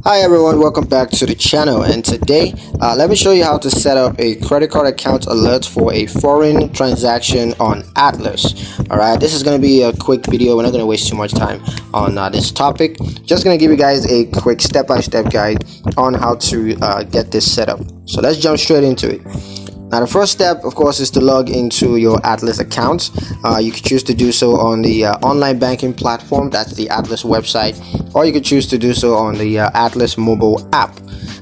Hi everyone, welcome back to the channel, and today let me show you how to set up a credit card account alert for a foreign transaction on Atlas. Alright, this is going to be a quick video. We're not going to waste too much time on this topic. Just going to give you guys a quick step-by-step guide on how to get this set up. So let's jump straight into it. Now the first step, of course, is to log into your Atlas account. You can choose to do so on the online banking platform, that's the Atlas website, or you can choose to do so on the Atlas mobile app.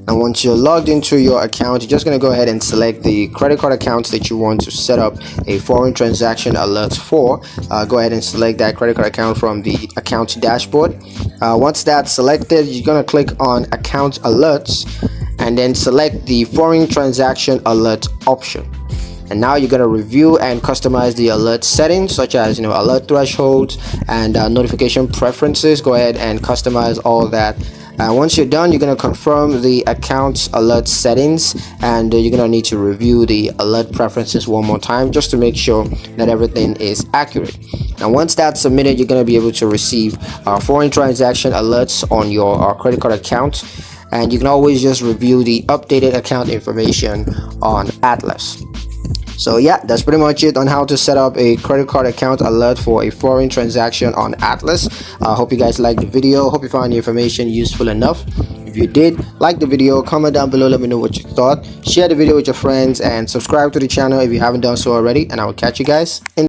And once you're logged into your account, you're just going to go ahead and select the credit card accounts that you want to set up a foreign transaction alert for. Go ahead and select that credit card account from the account dashboard. Once that's selected, you're going to click on account alerts and then select the foreign transaction alert option. And now you're going to review and customize the alert settings, such as alert thresholds and notification preferences. Go ahead and customize all that. Once you're done, you're going to confirm the account alert settings, and you're going to need to review the alert preferences one more time just to make sure that everything is accurate. Now once that's submitted, you're going to be able to receive foreign transaction alerts on your credit card account, and you can always just review the updated account information on Atlas. So yeah, that's pretty much it on how to set up a credit card account alert for a foreign transaction on Atlas. I hope you guys liked the video. Hope you found the information useful enough. If you did, like the video, comment down below, let me know what you thought. Share the video with your friends and subscribe to the channel if you haven't done so already, and I will catch you guys in